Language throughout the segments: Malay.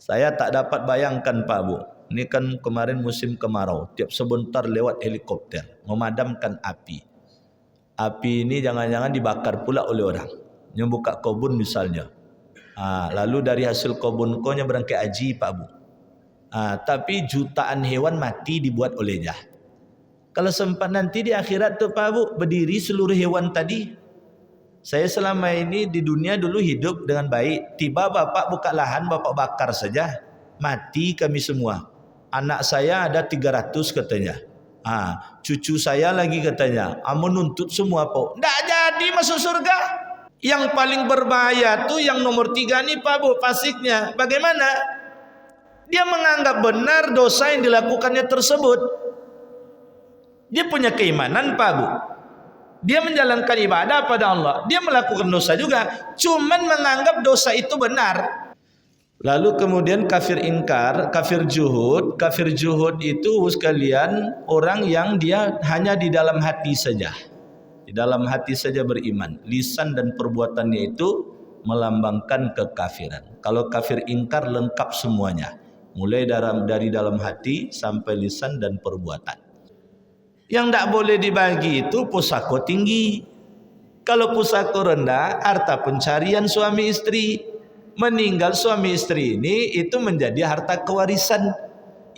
Saya tak dapat bayangkan Pak Bu. Ini kan kemarin musim kemarau. Tiap sebentar lewat helikopter memadamkan api. Api ini jangan-jangan dibakar pula oleh orang. Yang buka kebun misalnya. Lalu dari hasil kebun konya berangkai haji Pak Bu. Tapi jutaan hewan mati dibuat olehnya. Kalau sempat nanti di akhirat tuh Pak Bu, berdiri seluruh hewan tadi. Saya selama ini di dunia dulu hidup dengan baik. Tiba bapak buka lahan, bapak bakar saja. Mati kami semua. Anak saya ada 300 katanya. Cucu saya lagi katanya. Menuntut semua Pak. Tidak jadi masuk surga. Yang paling berbahaya tuh yang nomor 3 nih Pak Bu, fasiknya. Bagaimana? Dia menganggap benar dosa yang dilakukannya tersebut. Dia punya keimanan Pak Bu. Dia menjalankan ibadah pada Allah. Dia melakukan dosa juga. Cuman menganggap dosa itu benar. Lalu kemudian kafir ingkar, kafir juhud. Kafir juhud itu sekalian orang yang dia hanya di dalam hati saja. Di dalam hati saja beriman. Lisan dan perbuatannya itu melambangkan kekafiran. Kalau kafir ingkar lengkap semuanya. Mulai dari dalam hati sampai lisan dan perbuatan. Yang tidak boleh dibagi itu pusako tinggi. Kalau pusako rendah, harta pencarian suami istri. Meninggal suami istri ini itu menjadi harta kewarisan.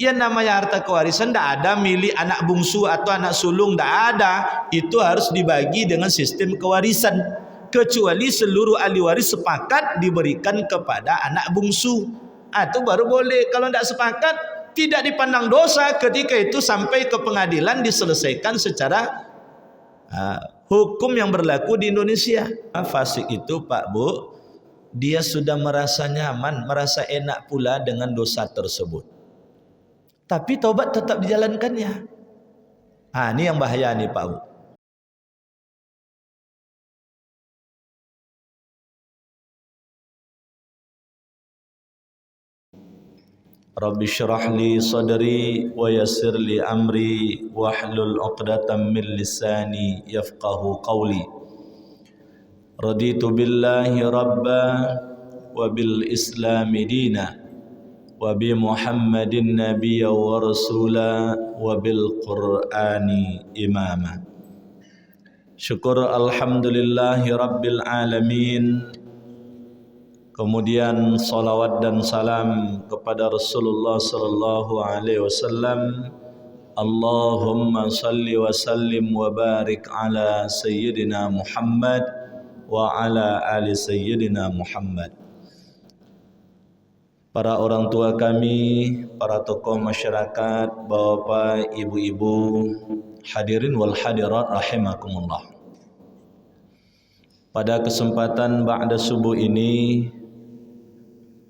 Yang namanya harta kewarisan tidak ada milik anak bungsu atau anak sulung, tidak ada. Itu harus dibagi dengan sistem kewarisan. Kecuali seluruh ahli waris sepakat diberikan kepada anak bungsu. Itu baru boleh. Kalau tidak sepakat, tidak dipandang dosa ketika itu sampai ke pengadilan diselesaikan secara hukum yang berlaku di Indonesia. Fasik itu Pak Bu, dia sudah merasa nyaman, merasa enak pula dengan dosa tersebut. Tapi taubat tetap dijalankannya. Ini yang bahaya nih Pak Bu. Rabbi syrah li sadri wa yassir li amri wahlul 'uqdatam min lisani yafqahu qawli. Raditu billahi rabba wa bil islami dina wa bi Muhammadin nabiyya wa rasula wa bil Qur'ani imama. Syukur alhamdulillahi rabbil alamin. Kemudian salawat dan salam kepada Rasulullah sallallahu alaihi wasallam. Allahumma salli wa sallim wa barik ala sayyidina Muhammad wa ala ali sayyidina Muhammad. Para orang tua kami, para tokoh masyarakat, bapak, ibu-ibu, hadirin wal hadirat rahimakumullah. Pada kesempatan ba'da subuh ini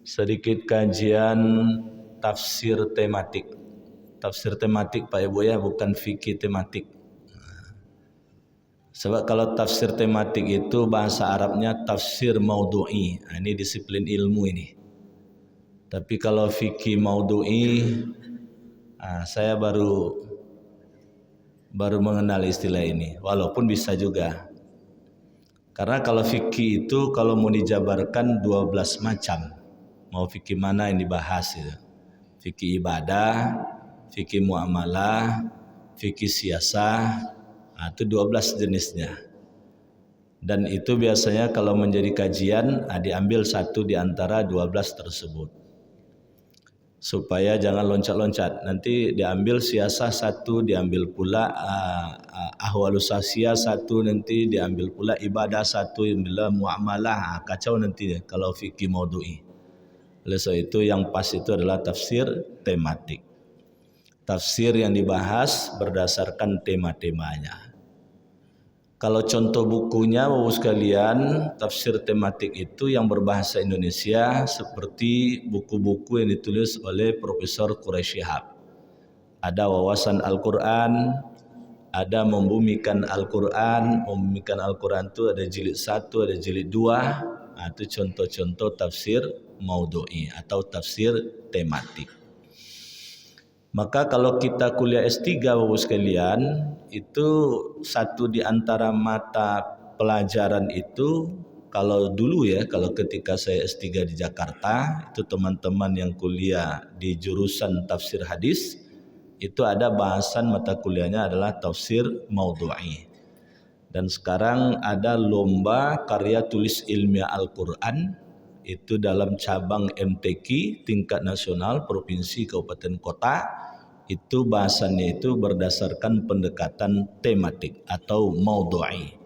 sedikit kajian tafsir tematik. Tafsir tematik Pak Ibu ya, bukan fikih tematik. Sebab kalau tafsir tematik itu bahasa Arabnya tafsir maudhu'i. Ini disiplin ilmu ini. Tapi kalau fikih maudhu'i, saya baru mengenal istilah ini. Walaupun bisa juga. Karena kalau fikih itu kalau mau dijabarkan 12 macam. Mau fikih mana yang dibahas itu. Fikih ibadah, fikih muamalah, fikih siasah, itu 12 jenisnya. Dan itu biasanya kalau menjadi kajian diambil satu di antara 12 tersebut. Supaya jangan loncat-loncat. Nanti diambil siasah satu, diambil pula ahwalus sasiah satu, nanti diambil pula ibadah satu, diambil muamalah, kacau nanti kalau fikih maudhu'i. Oleh sebab itu yang pas itu adalah tafsir tematik. Tafsir yang dibahas berdasarkan tema-temanya. Kalau contoh bukunya Bapak sekalian, tafsir tematik itu yang berbahasa Indonesia seperti buku-buku yang ditulis oleh Profesor Quraisy Shihab. Ada Wawasan Al-Quran, ada Membumikan Al-Quran. Membumikan Al-Quran itu ada jilid 1, ada jilid 2. Itu contoh-contoh tafsir maudhu'i atau tafsir tematik. Maka kalau kita kuliah S3 Bapak sekalian, itu satu di antara mata pelajaran itu kalau dulu ya, kalau ketika saya S3 di Jakarta, itu teman-teman yang kuliah di jurusan tafsir hadis, itu ada bahasan mata kuliahnya adalah tafsir maudhu'i. Dan sekarang ada lomba karya tulis ilmiah Al-Quran, itu dalam cabang MTQ tingkat nasional, provinsi, kabupaten, kota. Itu bahasannya itu berdasarkan pendekatan tematik atau maudhu'i.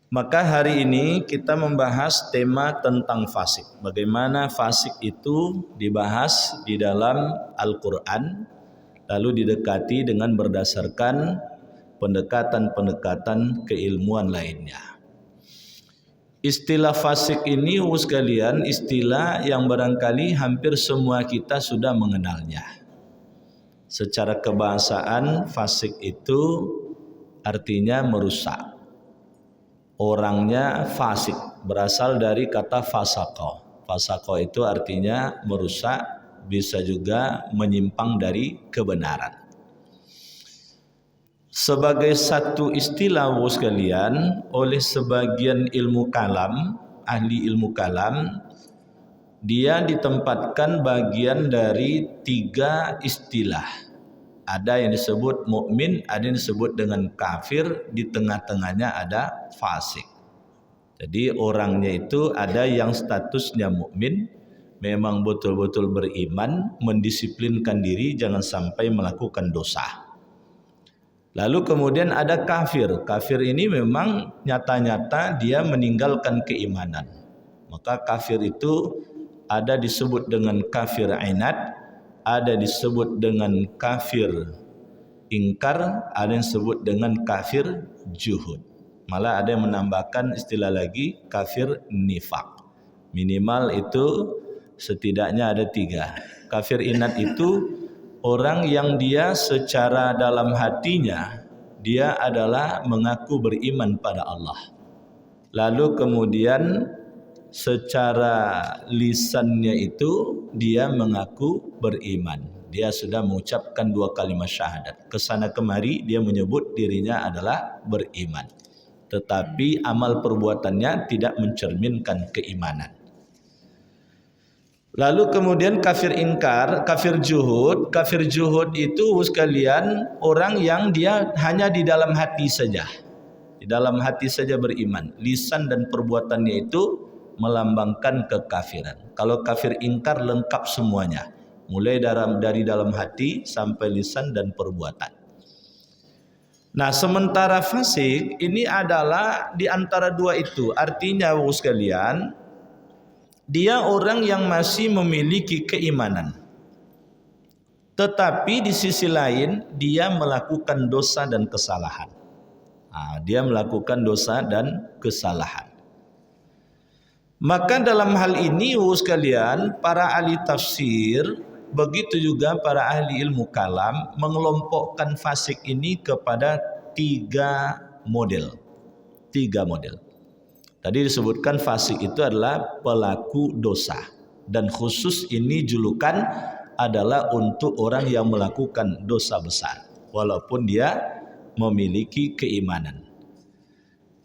Maka hari ini kita membahas tema tentang fasik. Bagaimana fasik itu dibahas di dalam Al-Quran, lalu didekati dengan berdasarkan pendekatan-pendekatan keilmuan lainnya. Istilah fasik ini sekalian, istilah yang barangkali hampir semua kita sudah mengenalnya. Secara kebahasaan, fasik itu artinya merusak. Orangnya fasik, berasal dari kata fasaqah. Fasaqah itu artinya merusak, bisa juga menyimpang dari kebenaran. Sebagai satu istilah sekalian, oleh sebagian ilmu kalam, ahli ilmu kalam, dia ditempatkan bagian dari 3 istilah. Ada yang disebut mukmin, ada yang disebut dengan kafir, di tengah-tengahnya ada fasik. Jadi orangnya itu ada yang statusnya mukmin, memang betul-betul beriman, mendisiplinkan diri jangan sampai melakukan dosa. Lalu kemudian ada kafir. Kafir ini memang nyata-nyata dia meninggalkan keimanan. Maka kafir itu ada disebut dengan kafir ainat, ada disebut dengan kafir ingkar, ada yang disebut dengan kafir juhud. Malah ada yang menambahkan istilah lagi kafir nifak. Minimal itu setidaknya ada 3. Kafir inat itu orang yang dia secara dalam hatinya dia adalah mengaku beriman pada Allah. Lalu kemudian secara lisannya itu dia mengaku beriman. Dia sudah mengucapkan 2 kalimat syahadat. Kesana kemari dia menyebut dirinya adalah beriman. Tetapi amal perbuatannya tidak mencerminkan keimanan. Lalu kemudian kafir ingkar, kafir juhud. Kafir juhud itu sekalian orang yang dia hanya di dalam hati saja. Di dalam hati saja beriman. Lisan dan perbuatannya itu melambangkan kekafiran. Kalau kafir ingkar lengkap semuanya, mulai dari dalam hati sampai lisan dan perbuatan. Nah, sementara fasik ini adalah di antara 2 itu. Artinya sekalian, dia orang yang masih memiliki keimanan, tetapi di sisi lain dia melakukan dosa dan kesalahan. Dia melakukan dosa dan kesalahan. Maka dalam hal ini sekalian, para ahli tafsir, begitu juga para ahli ilmu kalam mengelompokkan fasik ini kepada 3 model. 3 model. Tadi disebutkan fasik itu adalah pelaku dosa, dan khusus ini julukan adalah untuk orang yang melakukan dosa besar walaupun dia memiliki keimanan.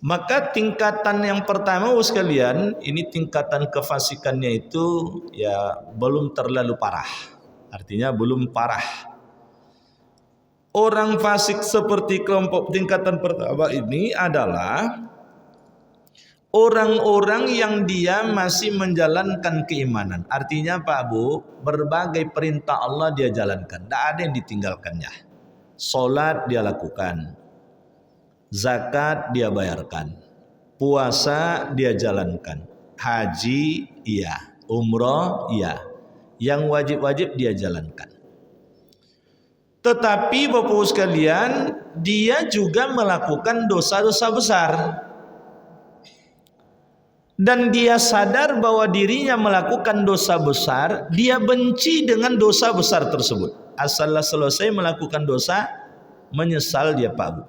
Maka tingkatan yang pertama sekalian, ini tingkatan kefasikannya itu ya belum terlalu parah. Artinya belum parah. Orang fasik seperti kelompok tingkatan pertama ini adalah orang-orang yang dia masih menjalankan keimanan. Artinya Pak Bu, berbagai perintah Allah dia jalankan, tidak ada yang ditinggalkannya. Salat dia lakukan, zakat dia bayarkan, puasa dia jalankan, haji iya, umroh iya, yang wajib-wajib dia jalankan. Tetapi Bapak sekalian, dia juga melakukan dosa-dosa besar. Dan dia sadar bahwa dirinya melakukan dosa besar, dia benci dengan dosa besar tersebut. Asal selesai melakukan dosa, menyesal dia Pak Bu.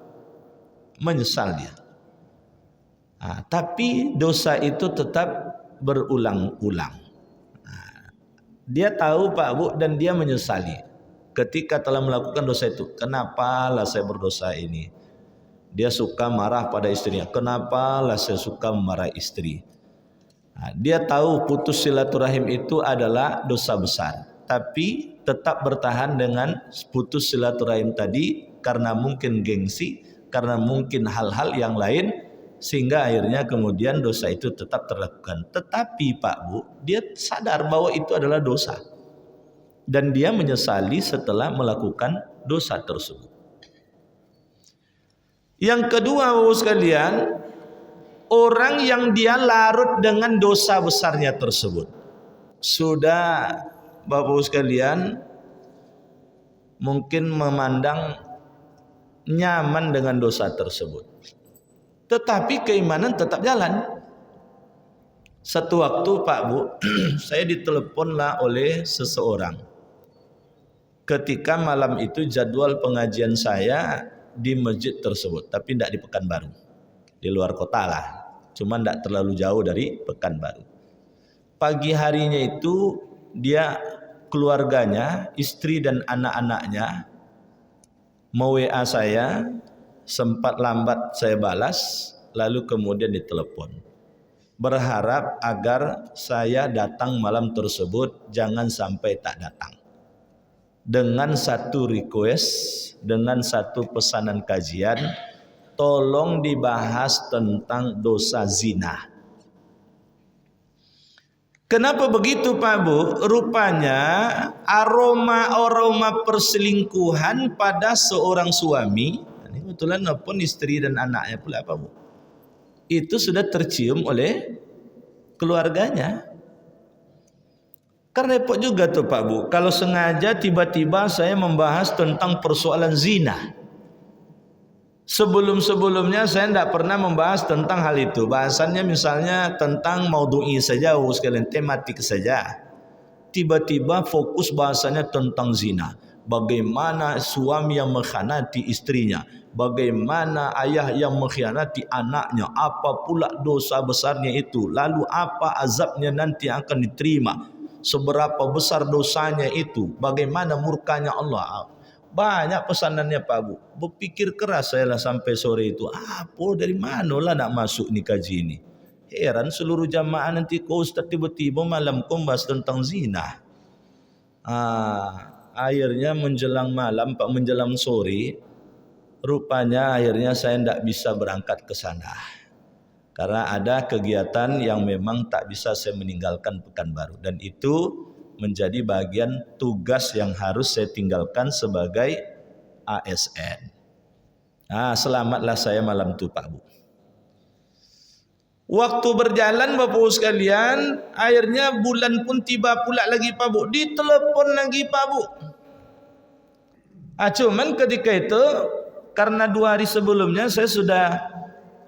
Menyesal dia. Tapi dosa itu tetap berulang-ulang. Dia tahu Pak Bu dan dia menyesali ketika telah melakukan dosa itu. Kenapalah saya berdosa ini? Dia suka marah pada istrinya. Kenapa lah saya suka memarahi istri? Nah, dia tahu putus silaturahim itu adalah dosa besar, tapi tetap bertahan dengan putus silaturahim tadi karena mungkin gengsi, karena mungkin hal-hal yang lain, sehingga akhirnya kemudian dosa itu tetap terlakukan. Tetapi Pak Bu, dia sadar bahwa itu adalah dosa dan dia menyesali setelah melakukan dosa tersebut. Yang kedua Bapak sekalian, orang yang dia larut dengan dosa besarnya tersebut. Sudah Bapak sekalian mungkin memandang nyaman dengan dosa tersebut, tetapi keimanan tetap jalan. Satu waktu Pak Bu, saya diteleponlah oleh seseorang. Ketika malam itu jadwal pengajian saya di masjid tersebut, tapi tidak di Pekanbaru, di luar kota lah, cuma tidak terlalu jauh dari Pekanbaru. Pagi harinya itu dia, keluarganya, istri dan anak-anaknya mau WA saya, sempat lambat saya balas, lalu kemudian ditelepon, berharap agar saya datang malam tersebut, jangan sampai tak datang. Dengan satu request, dengan satu pesanan kajian, tolong dibahas tentang dosa zina. Kenapa begitu Pak Bu? Rupanya aroma perselingkuhan pada seorang suami, ini kebetulan pun istri dan anaknya pula Pak Bu, itu sudah tercium oleh keluarganya. Kan repot juga tuh Pak Bu, kalau sengaja tiba-tiba saya membahas tentang persoalan zina. Sebelum-sebelumnya saya tidak pernah membahas tentang hal itu. Bahasannya misalnya tentang maudhu'i saja, sekalian tematik saja. Tiba-tiba fokus bahasanya tentang zina. Bagaimana suami yang mengkhianati istrinya, bagaimana ayah yang mengkhianati anaknya, apa pula dosa besarnya itu, lalu apa azabnya nanti akan diterima, seberapa besar dosanya itu, bagaimana murkanya Allah. Banyak pesanannya Pak Bu. Berpikir keras saya lah sampai sore itu. Apa dari mana lah nak masuk ni kaji ini. Heran seluruh jamaah nanti kau ustaz tiba-tiba malam kau bahas tentang zina. Akhirnya menjelang malam Pak, menjelang sore, rupanya akhirnya saya tidak bisa berangkat ke sana. Karena ada kegiatan yang memang tak bisa saya meninggalkan Pekanbaru, dan itu menjadi bagian tugas yang harus saya tinggalkan sebagai ASN. Selamatlah saya malam itu Pak Bu. Waktu berjalan Bapak sekalian, akhirnya bulan pun tiba pula lagi Pak Bu, ditelepon lagi Pak Bu. Cuman ketika itu karena 2 hari sebelumnya saya sudah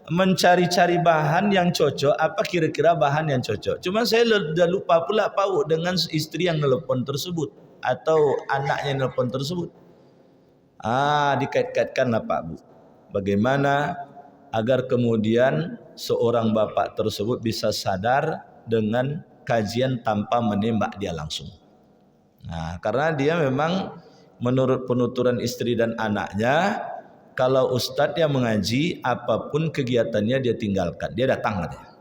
mencari-cari bahan yang cocok, apa kira-kira bahan yang cocok. Cuma saya sudah lupa pula Pak Bu dengan istri yang nelpon tersebut atau anaknya yang nelpon tersebut. Dikait-kaitkanlah Pak Bu. Bagaimana agar kemudian seorang bapak tersebut bisa sadar dengan kajian tanpa menembak dia langsung. Karena dia memang menurut penuturan istri dan anaknya, kalau ustadz yang mengaji, apapun kegiatannya dia tinggalkan, dia datang katanya.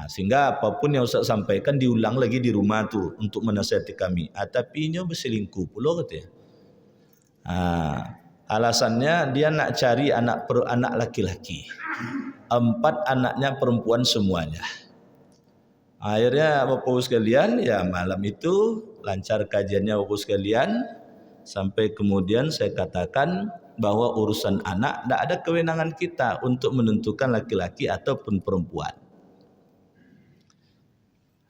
Sehingga apapun yang ustadz sampaikan diulang lagi di rumah tuh untuk menasihati kami. Tapi ini berselingkuh pula katanya. Alasannya dia nak cari anak laki-laki. 4 anaknya perempuan semuanya. Akhirnya Bapak sekalian, ya malam itu lancar kajiannya Bapak sekalian, sampai kemudian saya katakan bahwa urusan anak tidak ada kewenangan kita untuk menentukan laki-laki ataupun perempuan.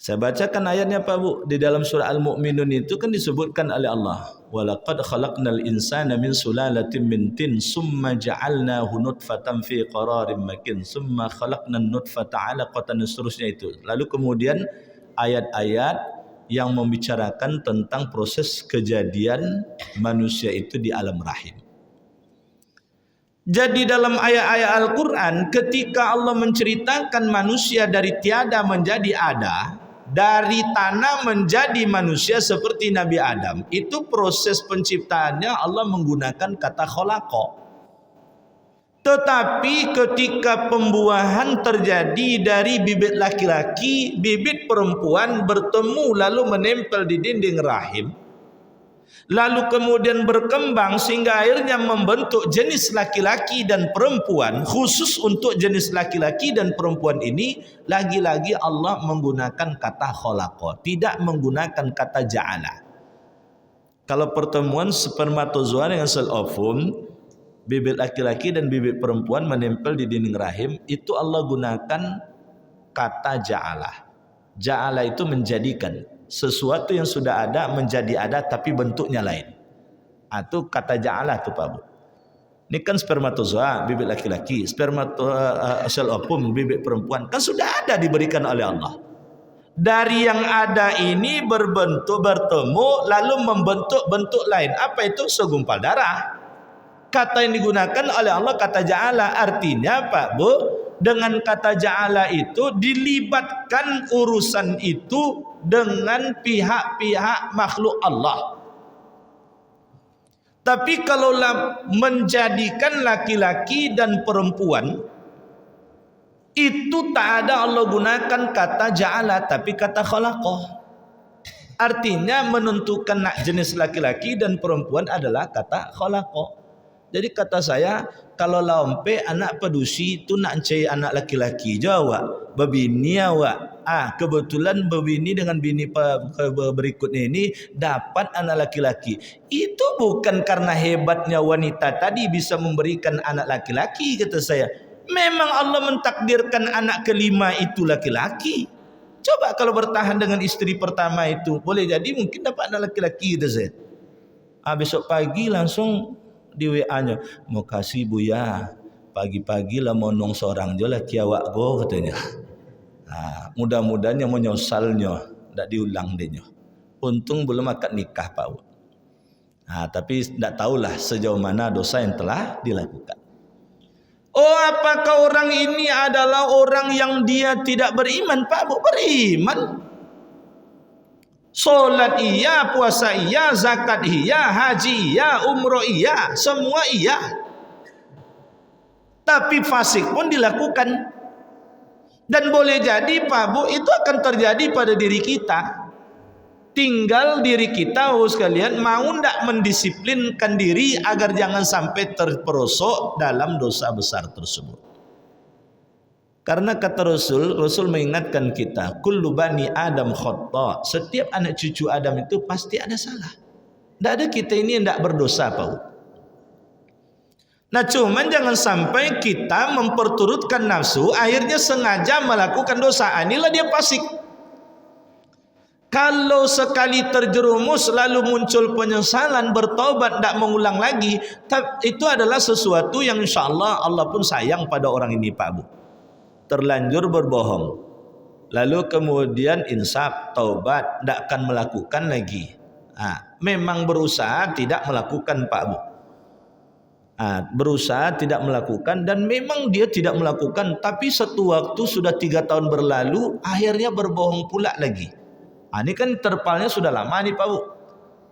Saya bacakan ayatnya Pak Bu, di dalam surah Al-Mu'minun itu kan disebutkan oleh Allah, walaqad khalaqnal insana min sulalatin min tin summa ja'alnahu nutfatan fi qararin makin summa khalaqnan nutfata 'alaqatan, seterusnya itu. Lalu kemudian ayat-ayat yang membicarakan tentang proses kejadian manusia itu di alam rahim. Jadi dalam ayat-ayat Al-Quran, ketika Allah menceritakan manusia dari tiada menjadi ada, dari tanah menjadi manusia seperti Nabi Adam, itu proses penciptaannya Allah menggunakan kata khalaqa. Tetapi ketika pembuahan terjadi dari bibit laki-laki, bibit perempuan bertemu lalu menempel di dinding rahim, lalu kemudian berkembang sehingga akhirnya membentuk jenis laki-laki dan perempuan. Khusus untuk jenis laki-laki dan perempuan ini, lagi-lagi Allah menggunakan kata khalaqa, tidak menggunakan kata ja'ala. Kalau pertemuan spermatozoa dengan sel ovum, bibit laki-laki dan bibit perempuan menempel di dinding rahim, itu Allah gunakan kata ja'ala. Ja'ala itu menjadikan sesuatu yang sudah ada menjadi ada tapi bentuknya lain. Itu kata ja'ala tu Pak Bu. Ini kan spermatozoa bibit laki-laki, sel ovum bibit perempuan, kan sudah ada diberikan oleh Allah. Dari yang ada ini bertemu lalu membentuk bentuk lain. Apa itu? Segumpal darah. Kata yang digunakan oleh Allah kata ja'ala. Artinya Pak Bu, dengan kata ja'ala itu dilibatkan urusan itu dengan pihak-pihak makhluk Allah. Tapi kalaulah menjadikan laki-laki dan perempuan, itu tak ada Allah gunakan kata ja'ala tapi kata khalaqah. Artinya menentukan jenis laki-laki dan perempuan adalah kata khalaqah. Jadi kata saya, kalau lampe anak pedusi itu nak cari anak laki-laki jawab berbini awak. Kebetulan berbini dengan bini berikutnya ini dapat anak laki-laki. Itu bukan karena hebatnya wanita tadi bisa memberikan anak laki-laki, kata saya. Memang Allah mentakdirkan anak kelima itu laki-laki. Coba kalau bertahan dengan istri pertama itu, boleh jadi mungkin dapat anak laki-laki, kata saya. Besok pagi langsung di WA-nya, mau kasih Buya, pagi-pagi lah monong seorang je lah kiawak go, katanya. Mudah-mudahan yang menyosalnya tak diulang dia. Untung belum akad nikah Pak. Tapi tak tahulah sejauh mana dosa yang telah dilakukan. Oh, apakah orang ini adalah orang yang dia tidak beriman Pak Bu? Beriman. Solat iya, puasa iya, zakat iya, haji iya, umroh iya, semua iya. Tapi fasik pun dilakukan. Dan boleh jadi Pak Bu, itu akan terjadi pada diri kita. Tinggal diri kita sekalian mau ndak mendisiplinkan diri agar jangan sampai terperosok dalam dosa besar tersebut. Karena kata Rasul mengingatkan kita, kullu bani Adam khata'. Setiap anak cucu Adam itu pasti ada salah. Tidak ada kita ini yang tidak berdosa Pak. Nah cuman jangan sampai kita memperturutkan nafsu, akhirnya sengaja melakukan dosa. Inilah dia fasik. Kalau sekali terjerumus lalu muncul penyesalan, bertobat, tidak mengulang lagi, itu adalah sesuatu yang insya Allah Allah pun sayang pada orang ini Pak Bu. Terlanjur berbohong, lalu kemudian insaf, taubat, tidak akan melakukan lagi. Memang berusaha tidak melakukan Pak Bu. Berusaha tidak melakukan dan memang dia tidak melakukan, tapi satu waktu sudah 3 tahun berlalu akhirnya berbohong pula lagi. Ini kan terpalnya sudah lama nih Pak Bu,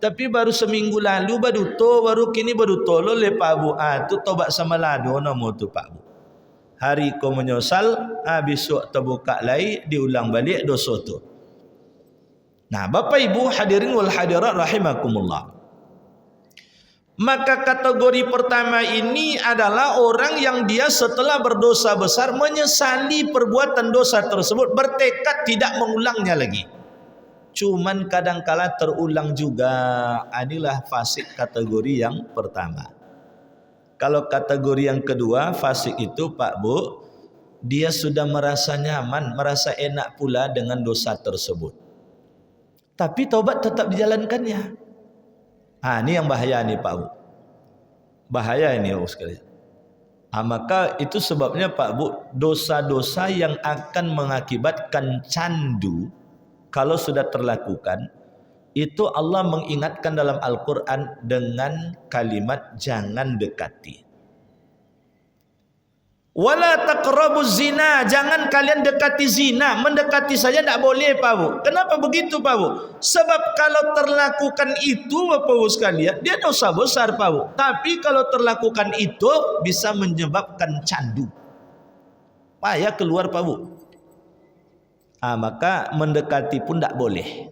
tapi baru seminggu lalu baru kini baru tolol le Pak Bu. Itu tobat sama lado nama tu Pak Bu. Hari kau menyesal, besok terbuka lagi diulang balik dosa tu. Nah Bapak Ibu hadirin wal hadirat rahimakumullah. Maka kategori pertama ini adalah orang yang dia setelah berdosa besar menyesali perbuatan dosa tersebut, bertekad tidak mengulangnya lagi. Cuman kadangkala terulang juga. Inilah fasik kategori yang pertama. Kalau kategori yang kedua, fasik itu Pak Bu, dia sudah merasa nyaman, merasa enak pula dengan dosa tersebut. Tapi taubat tetap dijalankannya. Ini yang bahaya nih Pak Bu. Bahaya ini sekalian. Maka itu sebabnya Pak Bu, dosa-dosa yang akan mengakibatkan candu kalau sudah terlakukan, itu Allah mengingatkan dalam Al-Quran dengan kalimat jangan dekati. Wala taqrabuz zina, jangan kalian dekati zina. Mendekati saja tidak boleh, Pak Bu. Kenapa begitu, Pak Bu? Sebab kalau terlakukan itu, Bapak Bu sekalian, dia dosa besar, Pak Bu. Tapi kalau terlakukan itu bisa menyebabkan candu. Payah keluar, Pak Bu. Maka mendekati pun tidak boleh.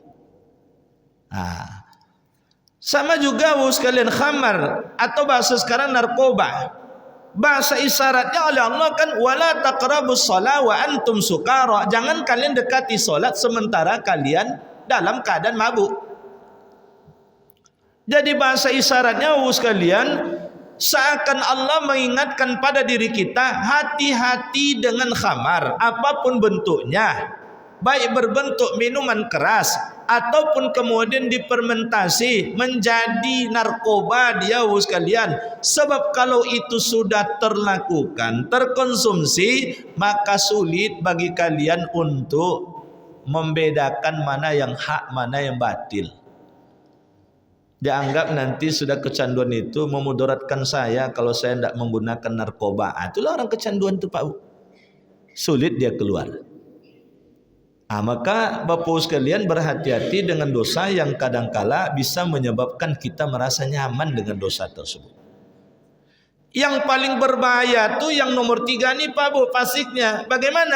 Sama juga Bu sekalian, khamar atau bahasa sekarang narkoba. Bahasa isyaratnya oleh Allah kan, wala taqrabus shalah wa antum sukara. Jangan kalian dekati solat sementara kalian dalam keadaan mabuk. Jadi bahasa isyaratnya sekalian, seakan Allah mengingatkan pada diri kita, hati-hati dengan khamar apapun bentuknya, baik berbentuk minuman keras ataupun kemudian dipermentasi menjadi narkoba dia sekalian. Sebab kalau itu sudah terlakukan, terkonsumsi, maka sulit bagi kalian untuk membedakan mana yang hak, mana yang batil. Dianggap nanti sudah kecanduan itu memudaratkan saya kalau saya tidak menggunakan narkoba. Itulah orang kecanduan itu, Pak. Sulit dia keluar. Maka Bapak sekalian berhati-hati dengan dosa yang kadangkala bisa menyebabkan kita merasa nyaman dengan dosa tersebut. Yang paling berbahaya tuh yang nomor 3 nih, Pak Bu, pasiknya. Bagaimana?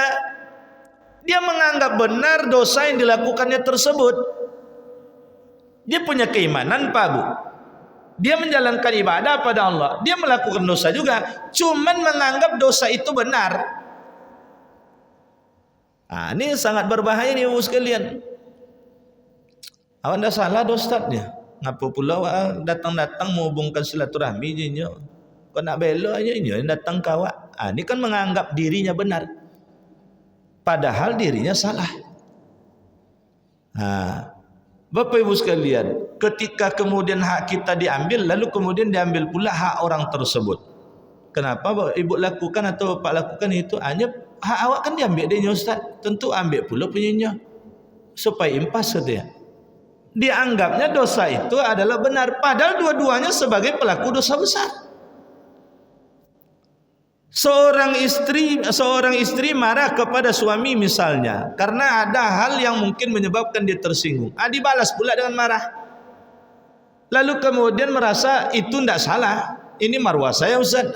Dia menganggap benar dosa yang dilakukannya tersebut. Dia punya keimanan, Pak Bu. Dia menjalankan ibadah pada Allah. Dia melakukan dosa juga, cuman menganggap dosa itu benar. Ini sangat berbahaya nih Bapak sekalian. Awak dah salah Ustaznya. Ngapa pula datang-datang menghubungkan silaturahmi jinyo? Kau nak bela aja ini datang ke awak. Ini kan menganggap dirinya benar. Padahal dirinya salah. Bapak Ibu sekalian, ketika kemudian hak kita diambil, lalu kemudian diambil pula hak orang tersebut. Kenapa Ibu lakukan atau Bapak lakukan itu? Hanya hak awak kan diambil dia Ustaz. Tentu ambil pula punyanya. Supaya impas katanya. Dianggapnya dosa itu adalah benar. Padahal dua-duanya sebagai pelaku dosa besar. Seorang istri marah kepada suami misalnya. Karena ada hal yang mungkin menyebabkan dia tersinggung. Dibalas pula dengan marah. Lalu kemudian merasa itu tidak salah. Ini marwah saya Ustaz.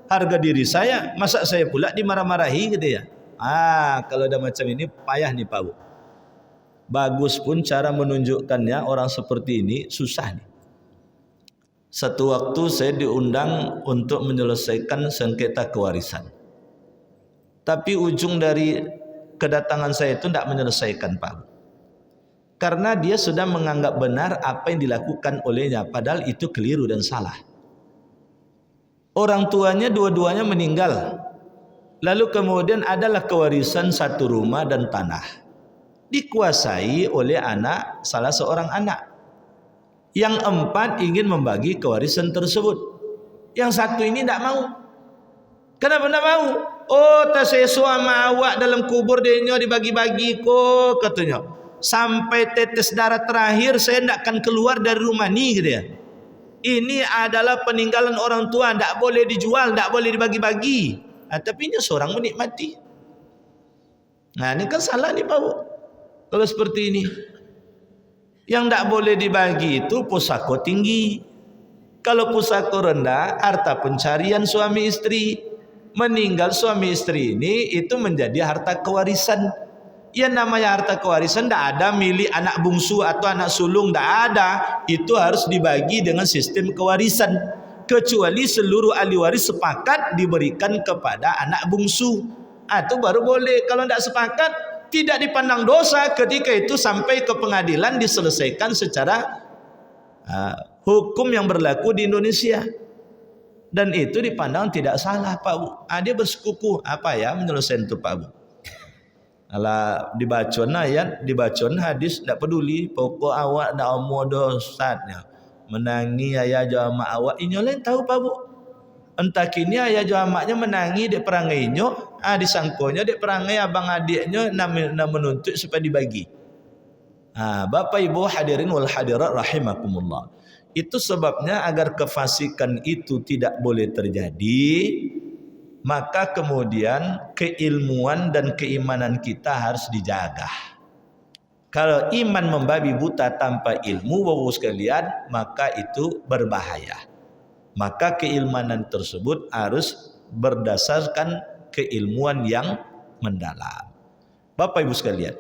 Harga diri saya, masa saya pula dimarah-marahi gitu ya. Kalau ada macam ini payah nih Pak Bu. Bagus pun cara menunjukkannya orang seperti ini susah nih. Satu waktu saya diundang untuk menyelesaikan sengketa kewarisan. Tapi ujung dari kedatangan saya itu tidak menyelesaikan Pak Bu. Karena dia sudah menganggap benar apa yang dilakukan olehnya, padahal itu keliru dan salah. Orang tuanya dua-duanya meninggal. Lalu kemudian adalah kewarisan satu rumah dan tanah. Dikuasai oleh salah seorang anak. Yang 4 ingin membagi kewarisan tersebut. Yang satu ini tidak mau. Kenapa tidak mau? Tak sesuai sama awak dalam kubur dia dibagi-bagi kok katanya. Sampai tetes darah terakhir saya tidak akan keluar dari rumah ni gitu ya. Ini adalah peninggalan orang tua, tidak boleh dijual, tidak boleh dibagi-bagi. Tapi ini seorang menikmati. Ini kan salah nih Pak Bu. Kalau seperti ini, yang tidak boleh dibagi itu pusako tinggi. Kalau pusako rendah, harta pencarian suami istri. Meninggal suami istri ini itu menjadi harta kewarisan. Yang namanya harta kewarisan tidak ada milik anak bungsu atau anak sulung, tidak ada. Itu harus dibagi dengan sistem kewarisan. Kecuali seluruh ahli waris sepakat diberikan kepada anak bungsu. Itu baru boleh. Kalau tidak sepakat, tidak dipandang dosa ketika itu sampai ke pengadilan diselesaikan secara hukum yang berlaku di Indonesia. Dan itu dipandang tidak salah Pak Bu. Dia bersekuku menyelesaikan itu Pak Bu. Kalau dibacon ayat, dibacon hadis, tidak peduli. Pokok awak dah umur dosatnya. Menangi ayah jamaah awak. Inyo lain tahu Pak Bu. Entah kini ayah jamaahnya menangi dek perangai inyo. Disangkonya dek perangai abang adiknya nak menuntut supaya dibagi. Bapak Ibu hadirin wal hadirat rahimakumullah. Itu sebabnya agar kefasikan itu tidak boleh terjadi. maka kemudian keilmuan dan keimanan kita harus dijaga. Kalau iman membabi buta tanpa ilmu, Bapak sekalian, maka itu berbahaya. Maka keimanan tersebut harus berdasarkan keilmuan yang mendalam. Bapak Ibu sekalian,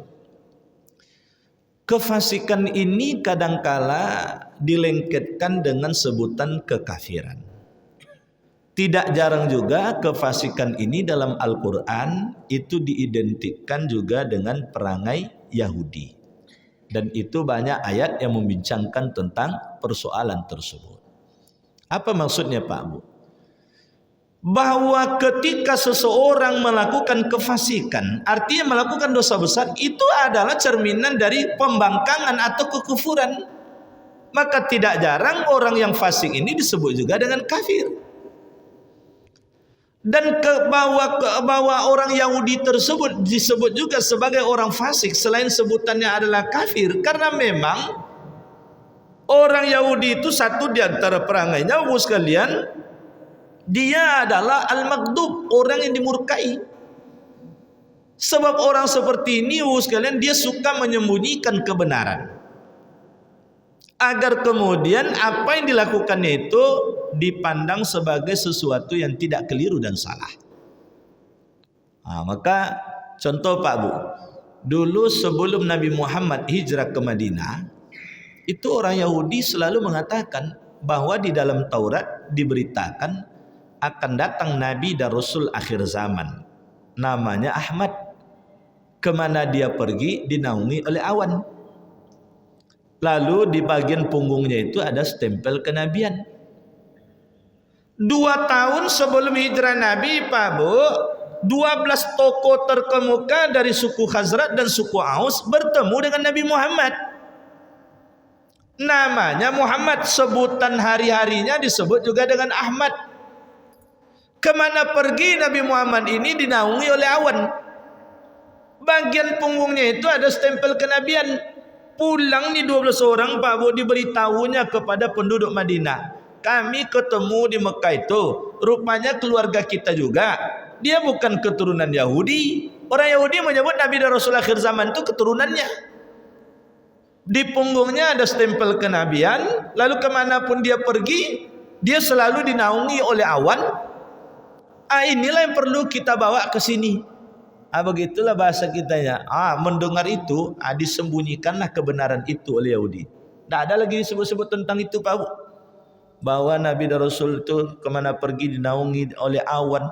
kefasikan ini kadangkala dilengketkan dengan sebutan kekafiran. Tidak jarang juga kefasikan ini dalam Al-Quran itu diidentikan juga dengan perangai Yahudi. Dan itu banyak ayat yang membincangkan tentang persoalan tersebut. Apa maksudnya Pak Bu? Bahwa ketika seseorang melakukan kefasikan, artinya melakukan dosa besar, itu adalah cerminan dari pembangkangan atau kekufuran. Maka tidak jarang orang yang fasik ini disebut juga dengan kafir. Dan bahwa orang Yahudi tersebut disebut juga sebagai orang fasik selain sebutannya adalah kafir, karena memang orang Yahudi itu satu di antara perangainya, Bapak sekalian, dia adalah al-maghdub, orang yang dimurkai. Sebab orang seperti ini, Bapak sekalian, dia suka menyembunyikan kebenaran agar kemudian apa yang dilakukannya itu dipandang sebagai sesuatu yang tidak keliru dan salah. Maka contoh Pak Bu, dulu sebelum Nabi Muhammad hijrah ke Madinah, itu orang Yahudi selalu mengatakan bahwa di dalam Taurat diberitakan akan datang Nabi dan Rasul akhir zaman, namanya Ahmad. Kemana dia pergi dinaungi oleh awan. Lalu di bagian punggungnya itu ada stempel kenabian. 2 tahun sebelum hijrah Nabi Pak Bu, 12 tokoh terkemuka dari suku Khazraj dan suku Aus bertemu dengan Nabi Muhammad. Namanya Muhammad, sebutan hari-harinya disebut juga dengan Ahmad. Kemana pergi Nabi Muhammad ini dinaungi oleh awan. Bagian punggungnya itu ada stempel kenabian. Pulang nih 12 orang Pak Bu, diberitahunya kepada penduduk Madinah, kami ketemu di Mekah itu, rupanya keluarga kita juga, dia bukan keturunan Yahudi. Orang Yahudi menyebut Nabi dan Rasul akhir zaman itu keturunannya. Di punggungnya ada stempel kenabian. Lalu kemanapun dia pergi, dia selalu dinaungi oleh awan. Inilah yang perlu kita bawa ke sini. Begitulah bahasa kitanya. Mendengar itu, disembunyikanlah kebenaran itu oleh Yahudi. Tidak ada lagi disebut-sebut tentang itu Pak Bu, bahwa Nabi dan Rasul itu kemana pergi dinaungi oleh awan,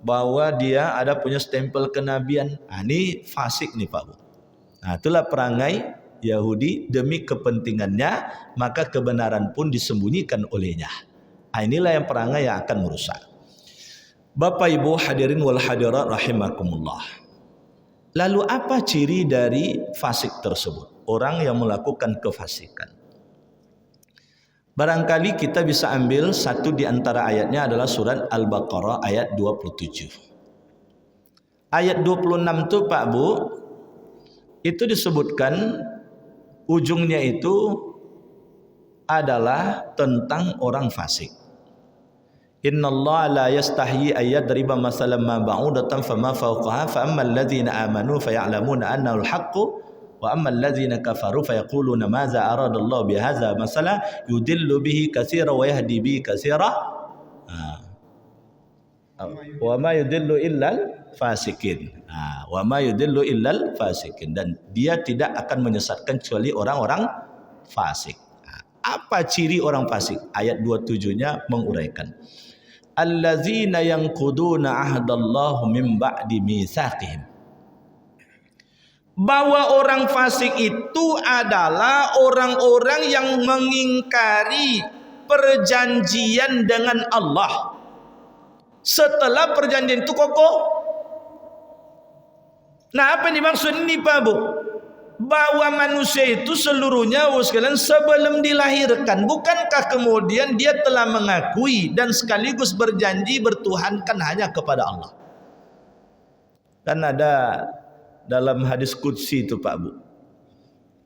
bahwa dia ada punya stempel kenabian. Ini fasik nih Pak Bu. Itulah perangai Yahudi, demi kepentingannya maka kebenaran pun disembunyikan olehnya. Inilah yang perangai yang akan merusak. Bapak Ibu hadirin wal hadirat rahimakumullah. Lalu apa ciri dari fasik tersebut? Orang yang melakukan kefasikan. Barangkali kita bisa ambil satu di antara ayatnya adalah surat Al-Baqarah ayat 27. Ayat 26 itu Pak Bu, itu disebutkan ujungnya itu adalah tentang orang fasik. Innallaha la yastahyi ayyadriba masalan ma ba'udatan fama fawqaha fa ammal ladzina amanu faya'lamuna annahu al-haqqu wa ammal ladzina kafaru fayaquluna madza aradallahu bihadza masala yudillu bihi katsira wa yahdi bihi katsira wa ma yudillu illal fasikin. Wa ma yudillu illal fasikin, dan dia tidak akan menyesatkan kecuali orang-orang fasik. Apa ciri orang fasik? Ayat 27-nya menguraikan. Allazina yanquduna ahdallahi min ba'di mitsaqihim. Bahwa orang fasik itu adalah orang-orang yang mengingkari perjanjian dengan Allah setelah perjanjian itu kokoh. Nah, apa yang dimaksud ini Pak Bu? Bahwa manusia itu seluruhnya sekalian sebelum dilahirkan, bukankah kemudian dia telah mengakui dan sekaligus berjanji bertuhankan hanya kepada Allah? Kan ada dalam hadis qudsi itu Pak Bu,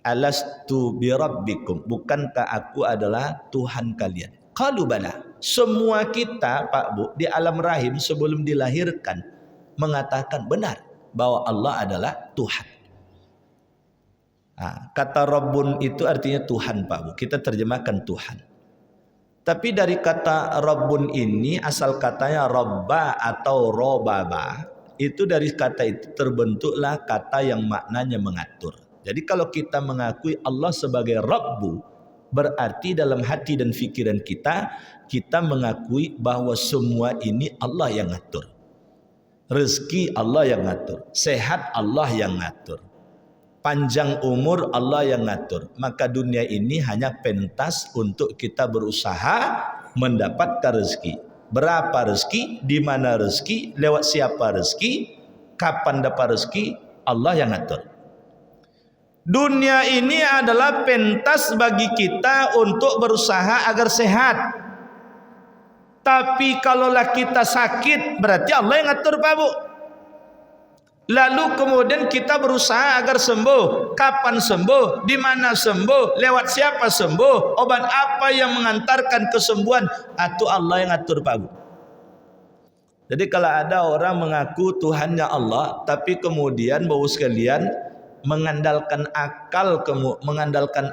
alastu birabbikum, bukankah aku adalah Tuhan kalian? Qalu bala. Semua kita Pak Bu di alam rahim sebelum dilahirkan mengatakan benar bahwa Allah adalah Tuhan. Kata Rabbun itu artinya Tuhan Pak Bu. Kita terjemahkan Tuhan. Tapi dari kata Rabbun ini asal katanya Rabba atau Robaba. Itu dari kata itu terbentuklah kata yang maknanya mengatur. Jadi kalau kita mengakui Allah sebagai Rabbu, berarti dalam hati dan fikiran kita mengakui bahwa semua ini Allah yang ngatur. Rezeki Allah yang ngatur, sehat Allah yang ngatur, panjang umur Allah yang ngatur. Maka dunia ini hanya pentas untuk kita berusaha mendapatkan rezeki. Berapa rezeki, di mana rezeki, lewat siapa rezeki, kapan dapat rezeki, Allah yang ngatur. Dunia ini adalah pentas bagi kita untuk berusaha agar sehat. Tapi kalaulah kita sakit, berarti Allah yang ngatur Pak Bu. Lalu kemudian kita berusaha agar sembuh. Kapan sembuh? Di mana sembuh? Lewat siapa sembuh? Obat apa yang mengantarkan kesembuhan? Itu Allah yang ngatur Pak Bu. Jadi kalau ada orang mengaku Tuhannya Allah, tapi kemudian Bapak sekalian mengandalkan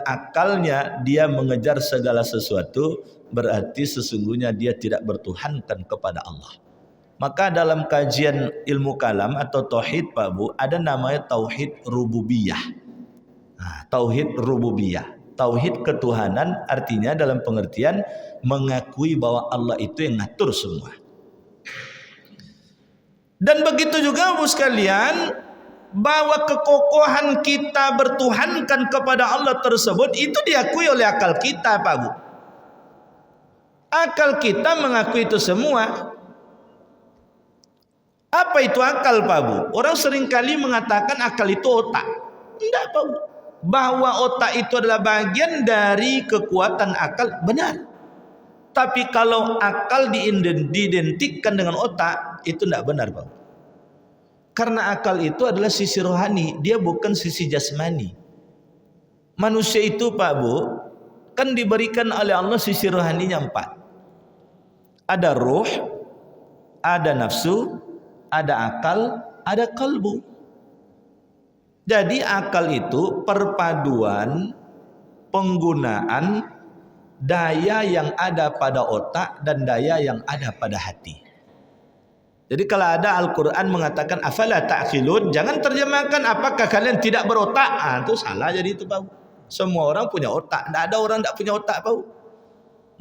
akalnya dia mengejar segala sesuatu, berarti sesungguhnya dia tidak bertuhankan kepada Allah. Maka dalam kajian ilmu kalam atau tauhid Pak Bu, ada namanya tauhid rububiyah. Tauhid rububiyah, tauhid ketuhanan, artinya dalam pengertian mengakui bahwa Allah itu yang ngatur semua. Dan begitu juga Bapak sekalian, bahwa kekokohan kita bertuhankan kepada Allah tersebut itu diakui oleh akal kita Pak Bu. Akal kita mengakui itu semua. Apa itu akal Pak Bu? Orang seringkali mengatakan akal itu otak. Tidak Pak Bu. Bahwa otak itu adalah bagian dari kekuatan akal, benar. Tapi kalau akal diidentikan dengan otak, itu tidak benar Pak Bu. Karena akal itu adalah sisi rohani, dia bukan sisi jasmani. Manusia itu Pak Bu, kan diberikan oleh Allah sisi rohaninya 4. Ada ruh, ada nafsu, ada akal, ada kalbu. Jadi akal itu perpaduan penggunaan daya yang ada pada otak dan daya yang ada pada hati. Jadi kalau ada Al-Quran mengatakan afala ta'qilun, jangan terjemahkan apakah kalian tidak berotak. Itu salah jadi itu Pak. Semua orang punya otak. Tidak ada orang tidak punya otak Pak.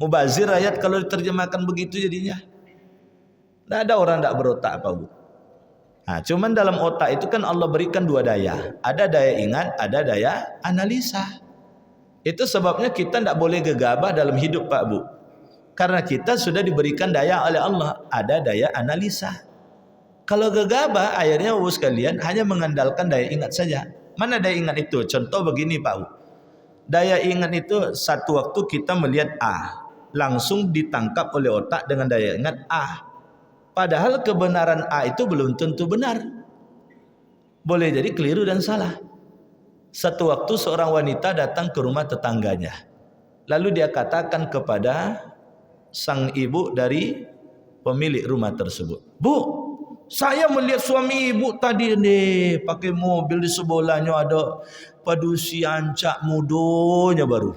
Mubazir ayat kalau diterjemahkan begitu jadinya. Tidak ada orang tidak berotak Pak. Cuman dalam otak itu kan Allah berikan 2 daya. Ada daya ingat, ada daya analisa. Itu sebabnya kita tidak boleh gegabah dalam hidup Pak Bu. Karena kita sudah diberikan daya oleh Allah, ada daya analisa. Kalau gegabah, akhirnya Bapak sekalian hanya mengandalkan daya ingat saja. Mana daya ingat itu? Contoh begini Pak. Daya ingat itu satu waktu kita melihat A, langsung ditangkap oleh otak dengan daya ingat A. Padahal kebenaran A itu belum tentu benar. Boleh jadi keliru dan salah. Satu waktu seorang wanita datang ke rumah tetangganya. Lalu dia katakan kepada sang ibu dari pemilik rumah tersebut, "Bu, saya melihat suami ibu tadi nih pakai mobil di sebelahnya ada padusi ancak mudonya baru.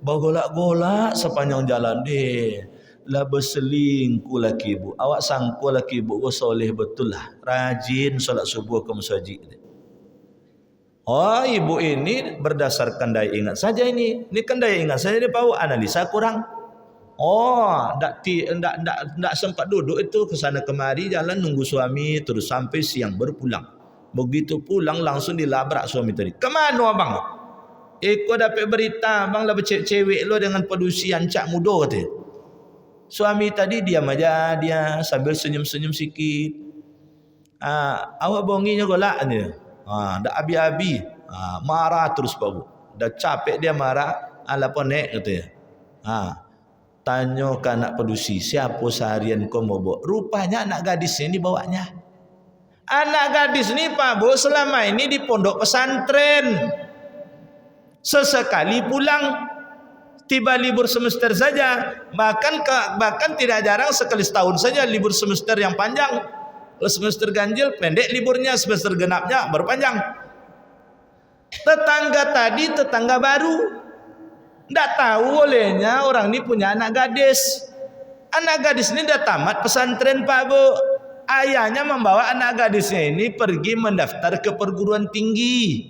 Bagolak-golak sepanjang jalan deh. Lah berselingkuh laki ibu. Awak sangka laki ibu soleh betul lah. Rajin solat subuh ke masjid." Oh, ibu ini berdasarkan daya ingat saja ini. Ini kan daya ingat saja dia tahu, analisa kurang. Oh, ndak sempat duduk itu ke sana kemari jalan nunggu suami terus sampai siang baru pulang. Begitu pulang langsung dilabrak suami tadi. "Kemana abang?" "Kau dapat berita abang lah bercewek lo dengan padusi ancak muda," katanya. Suami tadi diam aja dia sambil senyum-senyum sikit. "Awak bonginya golak dia." Ndak abi-abi. Marah terus babu. Dah capek dia marah, ala ponek katanya. Tanya ke anak pedusi, "Siapa seharian kau mau bawa?" Rupanya anak gadis ini bawanya. Anak gadis ni Pak Bu selama ini di pondok pesantren. Sesekali pulang tiba libur semester saja, bahkan tidak jarang sekali setahun saja libur semester yang panjang. Semester ganjil pendek liburnya, semester genapnya berpanjang. Tetangga tadi tetangga baru, tidak tahu olehnya orang ini punya anak gadis. Anak gadis ini dah tamat pesantren Pak Bu. Ayahnya membawa anak gadisnya ini pergi mendaftar ke perguruan tinggi.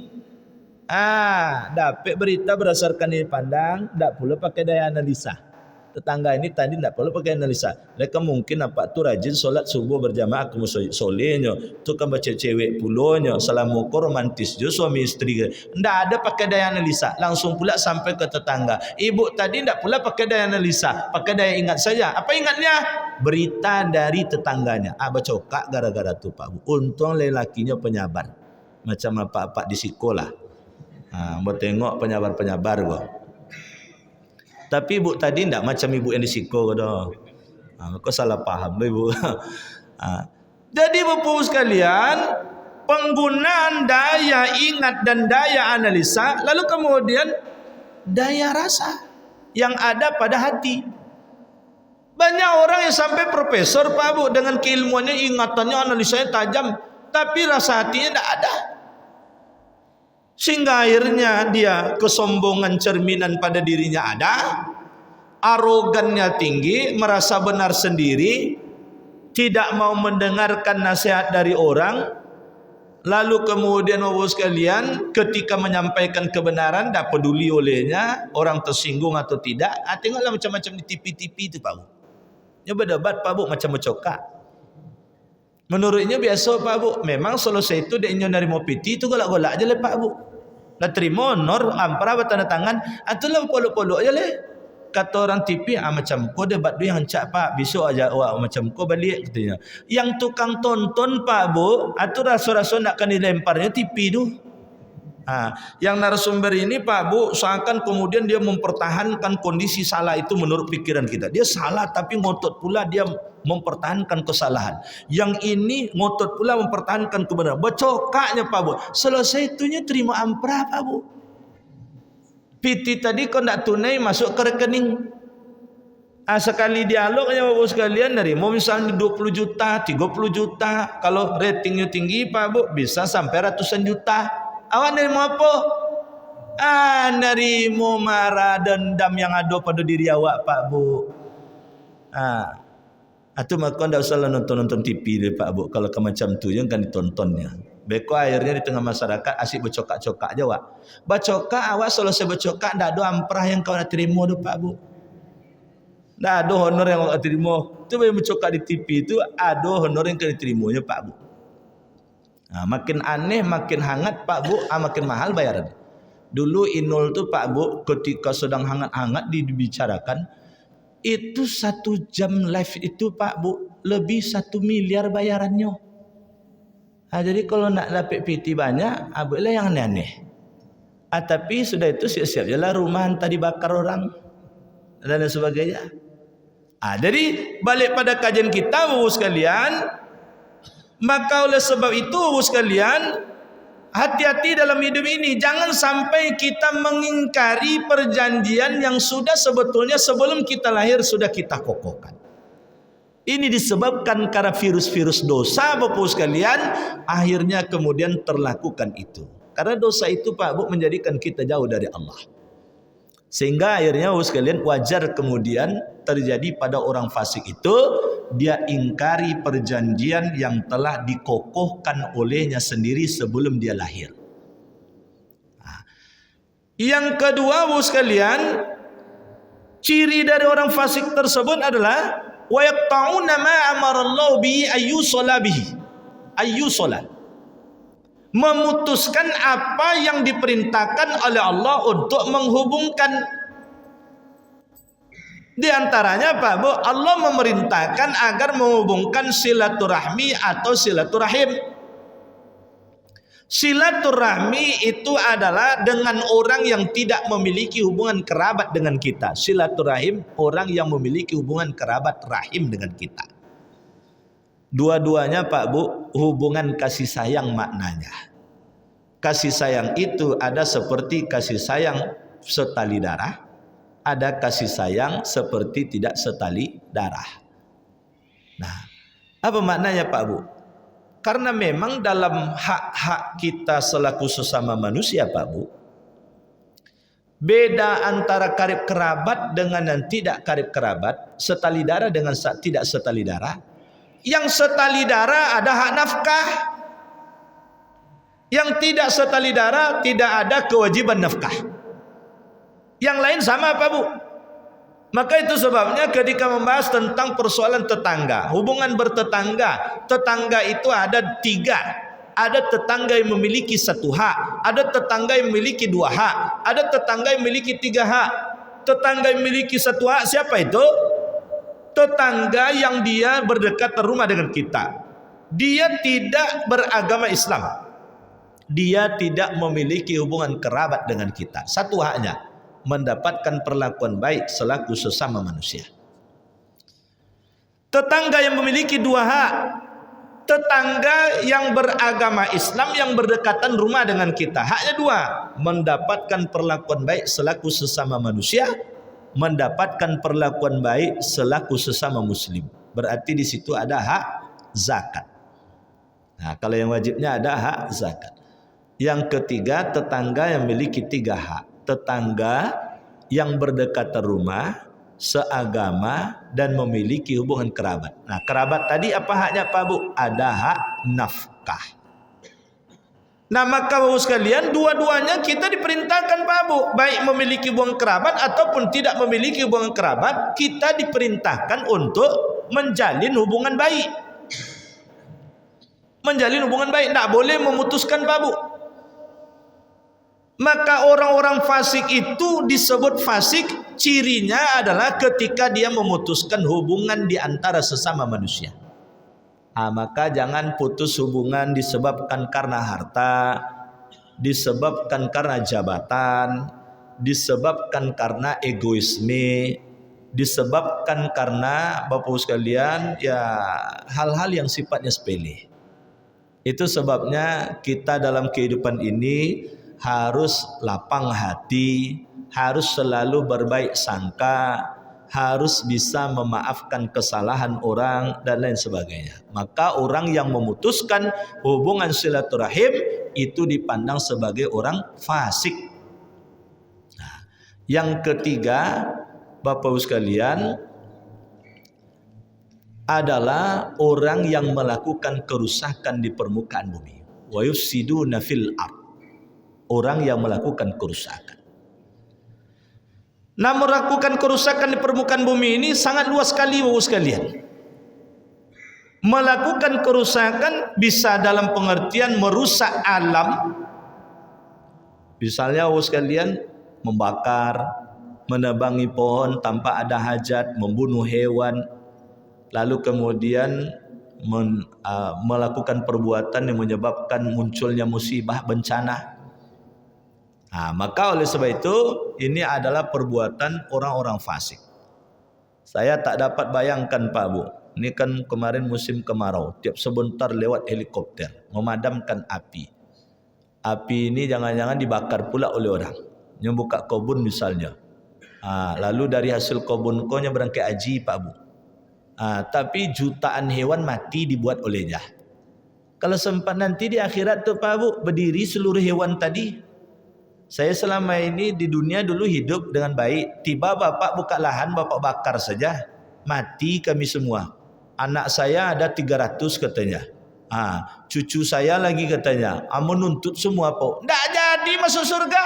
Dapat berita berdasarkan ini pandang, tidak perlu pakai daya analisa. Tetangga ini tadi tidak perlu pakai analisa. Mereka mungkin apa tu rajin solat subuh berjamaah ke solehnya, tu kan baca cewek pulonya, salamuko romantis jo suami istri. Tidak ada pakai daya analisa, langsung pula sampai ke tetangga. Ibu tadi tidak pula pakai daya analisa, pakai daya ingat saja. Apa ingatnya? Berita dari tetangganya. Bacokak gara-gara tu Pak Bu. Untung lelakinya penyabar, macam apa-apa di sekolah. Buat tengok penyabar-penyabar gua. Tapi ibu tadi tidak macam ibu yang di siko dah. Kau salah paham ibu. Jadi Bapak sekalian, penggunaan daya ingat dan daya analisa, lalu kemudian daya rasa yang ada pada hati. Banyak orang yang sampai profesor Pak Bu, dengan keilmuannya, ingatannya, analisanya tajam, tapi rasa hatinya tidak ada. Sehingga akhirnya dia kesombongan cerminan pada dirinya ada, arogannya tinggi, merasa benar sendiri, tidak mau mendengarkan nasihat dari orang. Lalu kemudian Bapak sekalian, ketika menyampaikan kebenaran tak peduli olehnya orang tersinggung atau tidak. Tengoklah macam-macam di TV-TV itu Pak Bu. Dia berdebat Pak Bu macam bercokak. Menurutnya biasa Pak Bu, memang selesai itu dia dari mau piti itu golak-golak aja lah Pak Bu. Lah terima honor ampera bertanda tangan, atulah polok-polok aja lah. Kata orang TV, macam kau debat tu yang hancak Pak, besok aja macam kau balik katanya. Yang tukang tonton Pak Bu, atu rasa-rasa nak kena dilemparnya TV tu. Yang narasumber ini Pak Bu, seakan kemudian dia mempertahankan kondisi salah itu menurut pikiran kita. Dia salah tapi ngotot pula dia mempertahankan kesalahan. Yang ini ngotot pula mempertahankan kebenaran. Bacokaknya Pak Bu. Selesai itunya terima ampera Pak Bu. PT tadi kau nak tunai masuk ke rekening. Sekali dialognya Bapak sekalian dari mau misalnya 20 juta, 30 juta. Kalau ratingnya tinggi Pak Bu, bisa sampai ratusan juta. Awak dari mau apa? Dari mau marah dendam yang ada pada diri awak Pak Bu. Itu maka tidak usah nonton TV deh Pak Bu. Kalau macam tu yang kan ditontonnya. Beko akhirnya di tengah masyarakat asik bercokak-cokak aja Wak. Bacokak awak selesai bercokak tidak ada amprah yang kau nak terima tu Pak Bu. Tidak ada honor yang awak terima. Itu yang bercokak di TV itu ada honor yang kau diterimanya Pak Bu. Makin aneh, makin hangat Pak Bu, makin mahal bayaran. Dulu Inul tu Pak Bu, ketika sedang hangat-hangat dibicarakan, itu 1 jam live itu Pak Bu, lebih 1 miliar bayarannya. Jadi kalau nak dapat PT banyak, boleh yang aneh-aneh. Tapi sudah itu siap-siap je lah rumah entah dibakar orang dan sebagainya. Jadi balik pada kajian kita Bapak sekalian. Maka oleh sebab itu sekalian, hati-hati dalam hidup ini. Jangan sampai kita mengingkari perjanjian yang sudah sebetulnya sebelum kita lahir sudah kita kokohkan. Ini disebabkan karena virus-virus dosa Bapak sekalian, akhirnya kemudian terlakukan itu. Karena dosa itu Pak Bu menjadikan kita jauh dari Allah. Sehingga akhirnya Bapak sekalian wajar kemudian terjadi pada orang fasik itu, dia ingkari perjanjian yang telah dikokohkan olehnya sendiri sebelum dia lahir. Yang kedua Bapak sekalian, ciri dari orang fasik tersebut adalah wa yaqta'una ma amarallahu bihi ayyusala bihi. Ayyusala. Memutuskan apa yang diperintahkan oleh Allah untuk menghubungkan. Di antaranya Pak Bu, Allah memerintahkan agar menghubungkan silaturahmi atau silaturahim. Silaturahmi itu adalah dengan orang yang tidak memiliki hubungan kerabat dengan kita. Silaturahim orang yang memiliki hubungan kerabat rahim dengan kita. Dua-duanya Pak Bu, hubungan kasih sayang maknanya. Kasih sayang itu ada seperti kasih sayang setali darah, ada kasih sayang seperti tidak setali darah. Nah, apa maknanya Pak Bu? Karena memang dalam hak-hak kita selaku sesama manusia Pak Bu, beda antara karib kerabat dengan yang tidak karib kerabat, setali darah dengan tidak setali darah. Yang setali darah ada hak nafkah. Yang tidak setali darah tidak ada kewajiban nafkah. Yang lain sama Pak Bu. Maka itu sebabnya ketika membahas tentang persoalan tetangga, hubungan bertetangga, tetangga itu ada 3. Ada tetangga yang memiliki 1 hak, ada tetangga yang memiliki 2 hak, ada tetangga yang memiliki 3 hak. Tetangga yang memiliki 1 hak siapa itu? Tetangga yang dia berdekatan rumah dengan kita. Dia tidak beragama Islam. Dia tidak memiliki hubungan kerabat dengan kita. 1 haknya, mendapatkan perlakuan baik selaku sesama manusia. Tetangga yang memiliki 2 hak, tetangga yang beragama Islam yang berdekatan rumah dengan kita, haknya 2, mendapatkan perlakuan baik selaku sesama manusia, mendapatkan perlakuan baik selaku sesama muslim. Berarti di situ ada hak zakat. Nah, kalau yang wajibnya ada hak zakat. Yang ketiga, tetangga yang memiliki 3 hak. Tetangga yang berdekatan rumah, seagama dan memiliki hubungan kerabat. Nah, kerabat tadi apa haknya Pak Bu? Ada hak nafkah. Nah, maka Bapak sekalian, dua-duanya kita diperintahkan Pak Bu, baik memiliki hubungan kerabat ataupun tidak memiliki hubungan kerabat, kita diperintahkan untuk menjalin hubungan baik. Menjalin hubungan baik, tidak boleh memutuskan Pak Bu. Maka orang-orang fasik itu disebut fasik, cirinya adalah ketika dia memutuskan hubungan di antara sesama manusia. Maka jangan putus hubungan disebabkan karena harta, disebabkan karena jabatan, disebabkan karena egoisme, disebabkan karena Bapak sekalian ya hal-hal yang sifatnya sepele. Itu sebabnya kita dalam kehidupan ini harus lapang hati, harus selalu berbaik sangka, harus bisa memaafkan kesalahan orang dan lain sebagainya. Maka orang yang memutuskan hubungan silaturahim itu dipandang sebagai orang fasik. Nah, yang ketiga, Bapak sekalian, adalah orang yang melakukan kerusakan di permukaan bumi. Wa yufsiduna fil ard. Orang yang melakukan kerusakan. Nah, melakukan kerusakan di permukaan bumi ini sangat luas sekali Bapak sekalian. Melakukan kerusakan bisa dalam pengertian merusak alam. Misalnya Bapak sekalian membakar, menebangi pohon tanpa ada hajat, membunuh hewan, lalu kemudian melakukan perbuatan yang menyebabkan munculnya musibah bencana. Nah, maka oleh sebab itu ini adalah perbuatan orang-orang fasik. Saya tak dapat bayangkan Pak Bu, ini kan kemarin musim kemarau, tiap sebentar lewat helikopter memadamkan api. Api ini jangan-jangan dibakar pula oleh orang yang buka kebun misalnya. Lalu dari hasil kebun konya berangkai haji Pak Bu. Tapi jutaan hewan mati dibuat olehnya. Kalau sempat nanti di akhirat tuh Pak Bu, berdiri seluruh hewan tadi. Saya selama ini di dunia dulu hidup dengan baik. Tiba bapak buka lahan, bapak bakar saja. Mati kami semua. Anak saya ada 300 katanya. Cucu saya lagi katanya. Menuntut semua Pak. Tidak jadi masuk surga.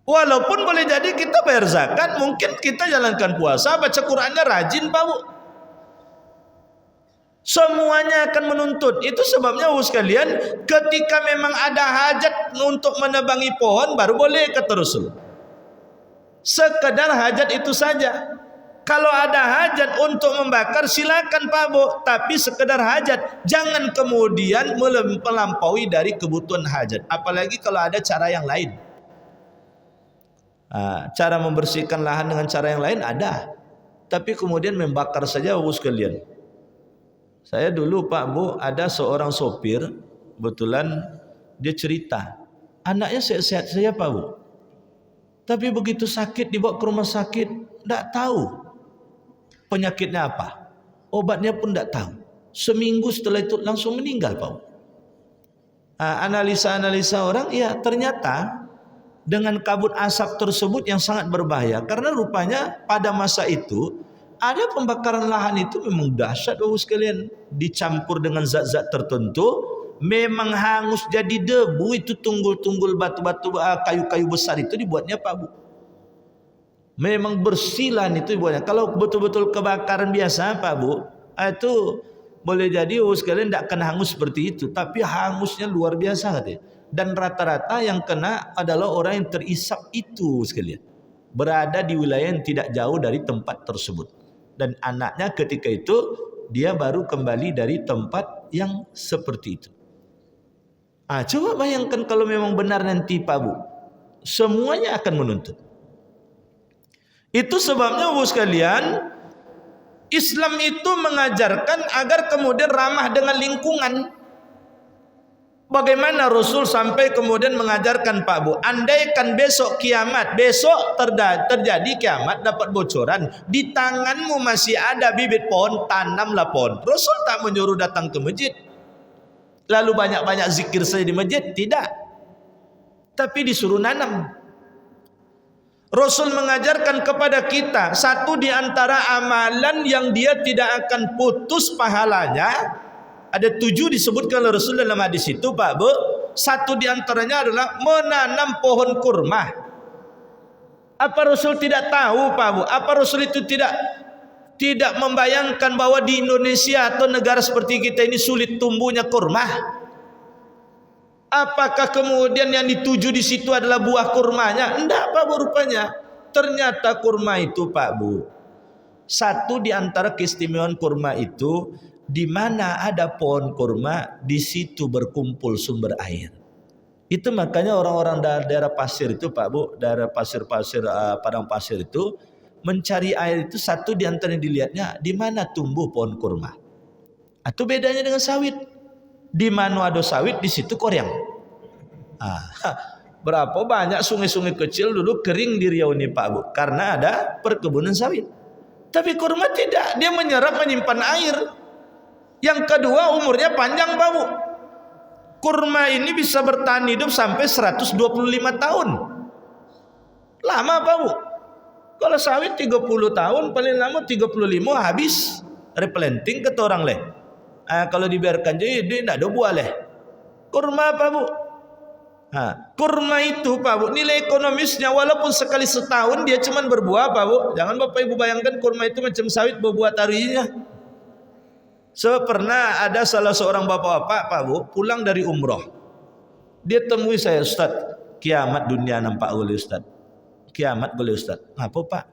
Walaupun boleh jadi kita bayar zakat, mungkin kita jalankan puasa, baca Qurannya rajin Pak Bu. Semuanya akan menuntut. Itu sebabnya Bapak sekalian, ketika memang ada hajat untuk menebangi pohon, baru boleh kata Rasul. Sekedar hajat itu saja. Kalau ada hajat untuk membakar, silakan Pak Bu. Tapi sekedar hajat, jangan kemudian melampaui dari kebutuhan hajat. Apalagi kalau ada cara yang lain. Cara membersihkan lahan dengan cara yang lain ada. Tapi kemudian membakar saja Bapak sekalian. Saya dulu Pak Bu, ada seorang sopir, kebetulan dia cerita, anaknya sehat-sehat saja Pak Bu. Tapi begitu sakit dibawa ke rumah sakit, tidak tahu penyakitnya apa. Obatnya pun tidak tahu. Seminggu setelah itu langsung meninggal, Pak. Analisa-analisa orang, ya ternyata dengan kabut asap tersebut yang sangat berbahaya. Karena rupanya pada masa itu ada pembakaran lahan itu memang dahsyat, Bapak sekalian. Dicampur dengan zat-zat tertentu, memang hangus jadi debu. Itu tunggul-tunggul batu-batu, kayu-kayu besar itu dibuatnya, Pak Bu. Memang bersilan itu dibuatnya. Kalau betul-betul kebakaran biasa, Pak Bu, itu boleh jadi sekalian tidak kena hangus seperti itu, tapi hangusnya luar biasa katanya. Dan rata-rata yang kena adalah orang yang terisap itu sekalian, berada di wilayah yang tidak jauh dari tempat tersebut. Dan anaknya ketika itu dia baru kembali dari tempat yang seperti itu. Coba bayangkan kalau memang benar nanti, Pak Bu, semuanya akan menuntut. Itu sebabnya Bapak sekalian, Islam itu mengajarkan agar kemudian ramah dengan lingkungan. Bagaimana Rasul sampai kemudian mengajarkan, Pak Bu, andaikan besok kiamat, besok terjadi kiamat, dapat bocoran, di tanganmu masih ada bibit pohon, tanamlah pohon. Rasul tak menyuruh datang ke masjid lalu banyak-banyak zikir saja di masjid, tidak. Tapi disuruh nanam. Rasul mengajarkan kepada kita satu di antara amalan yang dia tidak akan putus pahalanya. Ada 7 disebutkan oleh Rasul dalam hadis itu, Pak Bu. Satu di antaranya adalah menanam pohon kurma. Apa Rasul tidak tahu, Pak Bu? Apa Rasul itu tidak membayangkan bahwa di Indonesia atau negara seperti kita ini sulit tumbuhnya kurma? Apakah kemudian yang dituju di situ adalah buah kurmanya? Enggak, Pak Bu, rupanya. Ternyata kurma itu, Pak Bu, satu di antara keistimewaan kurma itu, di mana ada pohon kurma, di situ berkumpul sumber air. Itu makanya orang-orang daerah pasir itu, Pak Bu, daerah pasir-pasir, padang pasir itu, mencari air itu satu di antara yang dilihatnya, di mana tumbuh pohon kurma. Atau bedanya dengan sawit. Di mana ada sawit, di situ koryang. Berapa banyak sungai-sungai kecil dulu kering di Riau ini, Pak Bu, karena ada perkebunan sawit. Tapi kurma tidak, dia menyerap, menyimpan air. Yang kedua, umurnya panjang, Pak Bu. Kurma ini bisa bertahan hidup sampai 125 tahun. Lama, Pak Bu. Kalau sawit 30 tahun, paling lama 35 habis. Replanting kata orang leh. Kalau dibiarkan jadi dia tidak ada buah leh. Kurma, Pak Bu. Kurma itu, Pak Bu, nilai ekonomisnya walaupun sekali setahun dia cuma berbuah, Pak Bu. Jangan Bapak Ibu bayangkan kurma itu macam sawit berbuah tarinya. Pernah ada salah seorang bapak-bapak, Pak Bu, pulang dari umroh. Dia temui saya, Ustaz, kiamat dunia nampak oleh Ustaz. Kiamat boleh Ustaz. Apa, Pak?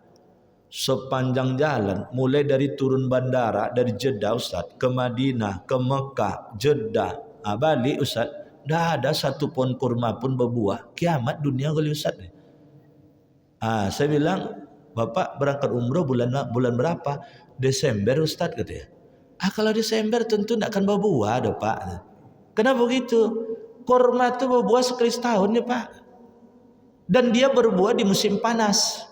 Sepanjang jalan, mulai dari turun bandara, dari Jeddah Ustaz, ke Madinah, ke Mekah, Jeddah, balik Ustaz, tidak ada satu pohon kurma pun berbuah. Kiamat dunia oleh Ustaz. Saya bilang, Bapak berangkat umroh bulan berapa? Desember Ustaz, katanya. Kalau Desember tentu tidak akan berbuah, Pak. Kenapa begitu? Kurma itu berbuah sekali setahun ya, Pak. Dan dia berbuah di musim panas.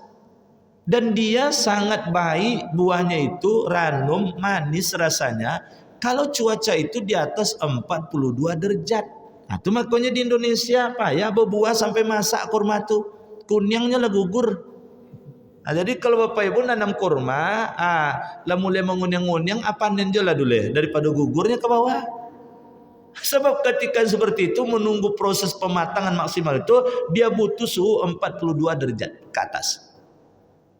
Dan dia sangat baik, buahnya itu ranum, manis rasanya. Kalau cuaca itu di atas 42 derajat. Itu makanya di Indonesia, Pak, ya berbuah sampai masak kurma itu. Kunyangnya lah gugur. Jadi kalau Bapak Ibu nanam kurma, lah mulai mengunyang-ngunyang, panen je lah dulu daripada gugurnya ke bawah. Sebab ketika seperti itu menunggu proses pematangan maksimal itu dia butuh suhu 42 derajat ke atas.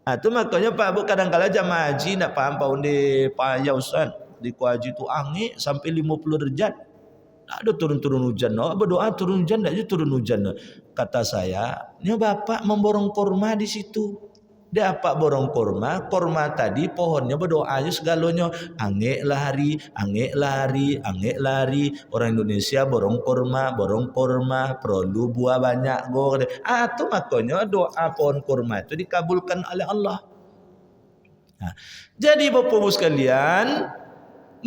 Itu makanya Pak Bu kadang-kala jamaah haji tidak paham Pak Undi payah Ustaz di haji itu angin sampai 50 derajat. Tak ada turun-turun hujan. Berdoa turun hujan, tidak ada turun hujan. Kata saya, ini Bapak memborong kurma di situ. Dia apa borong kurma? Kurma tadi pohonnya berdoa aja segalanya. Angek lari, angek lari, angek lari. Orang Indonesia borong kurma, perlu buah banyak. Itu makanya doa pohon kurma itu dikabulkan oleh Allah. Jadi Bapak Ibu sekalian,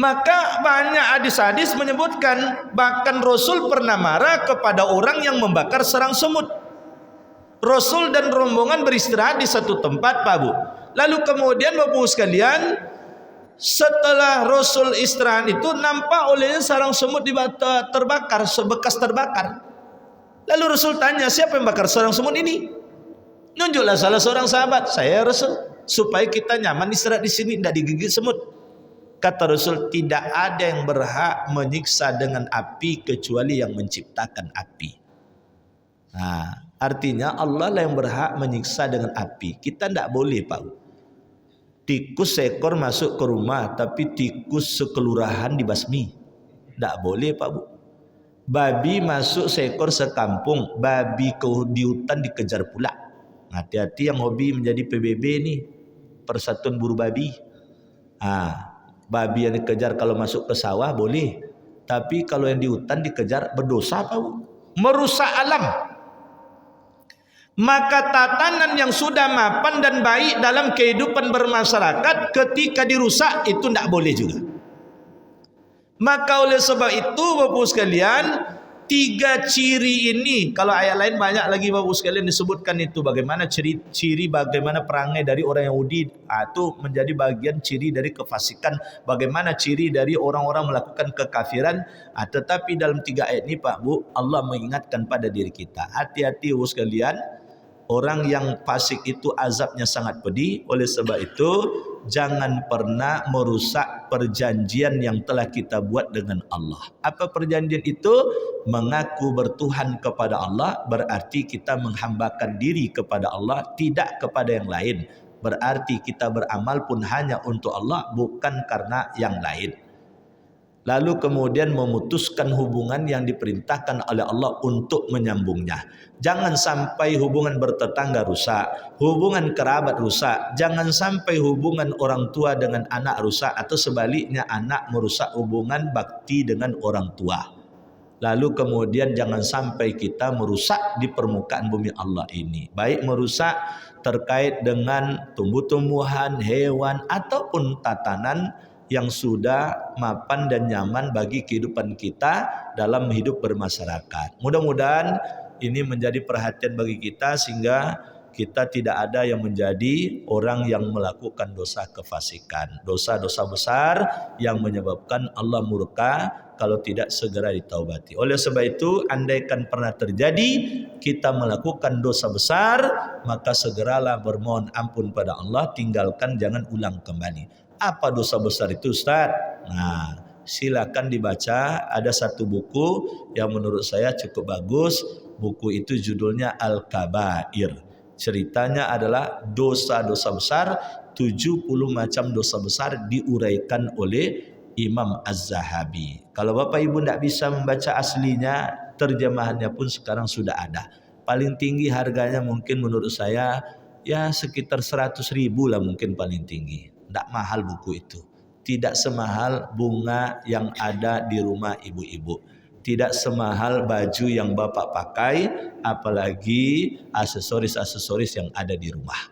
maka banyak hadis-hadis menyebutkan bahkan Rasul pernah marah kepada orang yang membakar sarang semut. Rasul dan rombongan beristirahat di satu tempat Pak Bu. Lalu kemudian Bapak Ibu sekalian, setelah Rasul istirahat itu nampak olehnya sarang semut terbakar, bekas terbakar. Lalu Rasul tanya, siapa yang bakar sarang semut ini? Nunjuklah salah seorang sahabat, saya Rasul, supaya kita nyaman istirahat di sini, tidak digigit semut. Kata Rasul, tidak ada yang berhak menyiksa dengan api kecuali yang menciptakan api. Nah, artinya Allah lah yang berhak menyiksa dengan api. Kita tidak boleh Pak. Tikus seekor masuk ke rumah, tapi tikus sekelurahan dibasmi. Tak boleh Pak Bu. Babi masuk seekor sekampung, babi di hutan dikejar pula. Hati-hati yang hobi menjadi PBB ni, Persatuan Buru Babi. Babi yang dikejar kalau masuk ke sawah boleh, tapi kalau yang di hutan dikejar berdosa Pak Bu. Merusak alam. Maka tatanan yang sudah mapan dan baik dalam kehidupan bermasyarakat ketika dirusak itu tidak boleh juga. Maka oleh sebab itu Bapak sekalian, 3 ciri ini, kalau ayat lain banyak lagi Bapak sekalian disebutkan itu bagaimana ciri bagaimana perangai dari orang Yahudi, itu menjadi bagian ciri dari kefasikan, bagaimana ciri dari orang-orang melakukan kekafiran. Tetapi dalam 3 ayat ini Pak Bu, Allah mengingatkan pada diri kita, hati-hati Bapak sekalian, orang yang fasik itu azabnya sangat pedih. Oleh sebab itu jangan pernah merusak perjanjian yang telah kita buat dengan Allah. Apa perjanjian itu? Mengaku bertuhan kepada Allah berarti kita menghambakan diri kepada Allah, tidak kepada yang lain. Berarti kita beramal pun hanya untuk Allah, bukan karena yang lain. Lalu kemudian memutuskan hubungan yang diperintahkan oleh Allah untuk menyambungnya. Jangan sampai hubungan bertetangga rusak, hubungan kerabat rusak, jangan sampai hubungan orang tua dengan anak rusak, atau sebaliknya anak merusak hubungan bakti dengan orang tua. Lalu kemudian jangan sampai kita merusak di permukaan bumi Allah ini, baik merusak terkait dengan tumbuh-tumbuhan, hewan ataupun tatanan yang sudah mapan dan nyaman bagi kehidupan kita dalam hidup bermasyarakat. Mudah-mudahan ini menjadi perhatian bagi kita sehingga kita tidak ada yang menjadi orang yang melakukan dosa kefasikan, dosa-dosa besar yang menyebabkan Allah murka kalau tidak segera ditaubati. Oleh sebab itu, andaikan pernah terjadi kita melakukan dosa besar, maka segeralah bermohon ampun pada Allah, tinggalkan, jangan ulang kembali. Apa dosa besar itu Ustaz? Nah, silakan dibaca. Ada satu buku yang menurut saya cukup bagus. Buku itu judulnya Al-Kabair. Ceritanya adalah dosa-dosa besar, 70 macam dosa besar diuraikan oleh Imam Az-Zahabi. Kalau Bapak Ibu tidak bisa membaca aslinya, terjemahannya pun sekarang sudah ada. Paling tinggi harganya mungkin menurut saya ya sekitar 100.000 lah mungkin paling tinggi. Tidak mahal buku itu. Tidak semahal bunga yang ada di rumah ibu-ibu. Tidak semahal baju yang bapak pakai, apalagi aksesoris-aksesoris yang ada di rumah.